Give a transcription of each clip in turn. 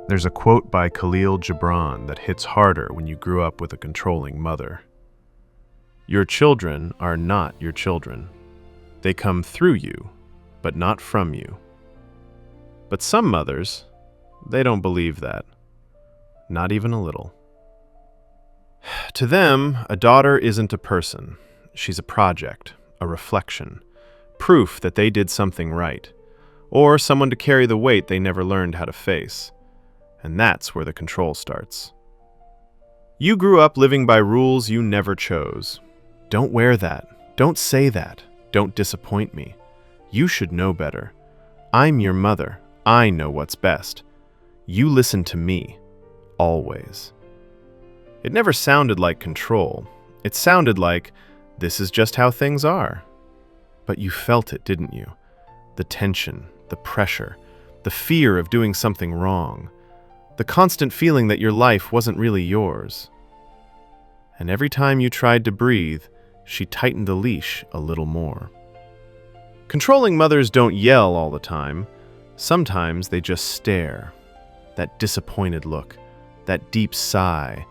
There's a quote by Kahlil Gibran that hits harder when you grew up with a controlling mother. Your children are not your children. They come through you, but not from you. But some mothers, they don't believe that. Not even a little. To them, a daughter isn't a person. She's a project, a reflection, proof that they did something right, or someone to carry the weight they never learned how to face. And that's where the control starts. You grew up living by rules you never chose. Don't wear that. Don't say that. Don't disappoint me. You should know better. I'm your mother. I know what's best. You listen to me. Always. It never sounded like control. It sounded like, this is just how things are. But you felt it, didn't you? The tension, the pressure, the fear of doing something wrong, the constant feeling that your life wasn't really yours. And every time you tried to breathe, she tightened the leash a little more. Controlling mothers don't yell all the time. Sometimes they just stare. That disappointed look, that deep sigh,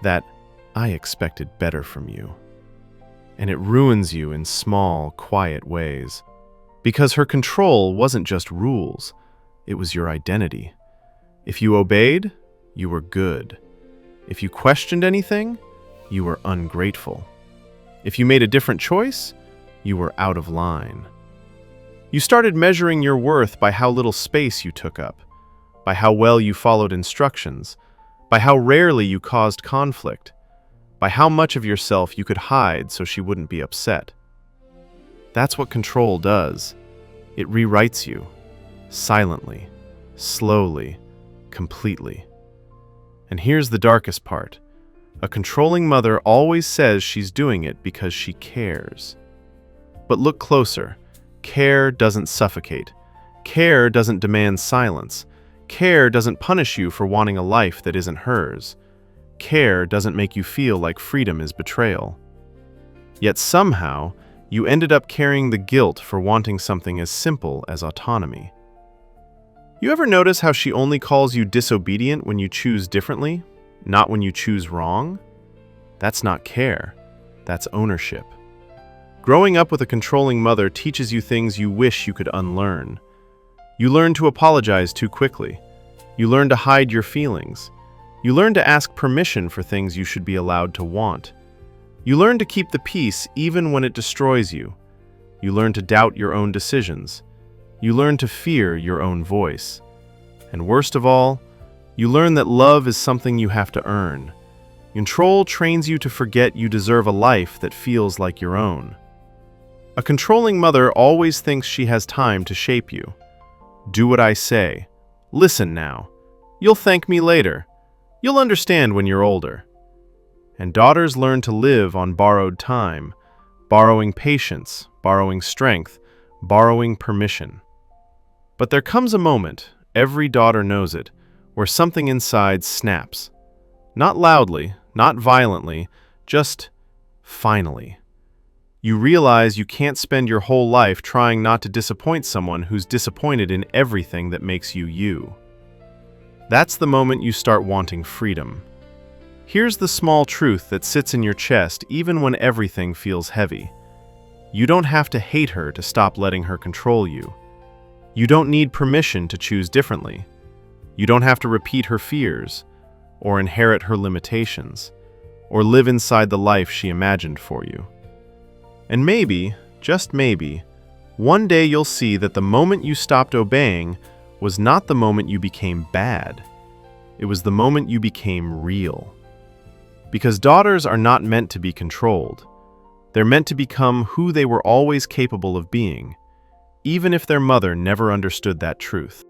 that I expected better from you. And it ruins you in small, quiet ways. Because her control wasn't just rules, it was your identity. If you obeyed, you were good. If you questioned anything, you were ungrateful. If you made a different choice, you were out of line. You started measuring your worth by how little space you took up, by how well you followed instructions, by how rarely you caused conflict, by how much of yourself you could hide so she wouldn't be upset. That's what control does. It rewrites you, silently, slowly, completely. And here's the darkest part. A controlling mother always says she's doing it because she cares. But look closer. Care doesn't suffocate. Care doesn't demand silence. Care doesn't punish you for wanting a life that isn't hers. Care doesn't make you feel like freedom is betrayal. Yet somehow, you ended up carrying the guilt for wanting something as simple as autonomy. You ever notice how she only calls you disobedient when you choose differently, not when you choose wrong? That's not care. That's ownership. Growing up with a controlling mother teaches you things you wish you could unlearn. You learn to apologize too quickly. You learn to hide your feelings. You learn to ask permission for things you should be allowed to want. You learn to keep the peace even when it destroys you. You learn to doubt your own decisions. You learn to fear your own voice. And worst of all, you learn that love is something you have to earn. Control trains you to forget you deserve a life that feels like your own. A controlling mother always thinks she has time to shape you. Do what I say. Listen now. You'll thank me later. You'll understand when you're older. And daughters learn to live on borrowed time, borrowing patience, borrowing strength, borrowing permission. But there comes a moment, every daughter knows it, where something inside snaps. Not loudly, not violently, just finally. You realize you can't spend your whole life trying not to disappoint someone who's disappointed in everything that makes you you. That's the moment you start wanting freedom. Here's the small truth that sits in your chest even when everything feels heavy. You don't have to hate her to stop letting her control you. You don't need permission to choose differently. You don't have to repeat her fears, or inherit her limitations, or live inside the life she imagined for you. And maybe, just maybe, one day you'll see that the moment you stopped obeying was not the moment you became bad. It was the moment you became real. Because daughters are not meant to be controlled. They're meant to become who they were always capable of being, even if their mother never understood that truth.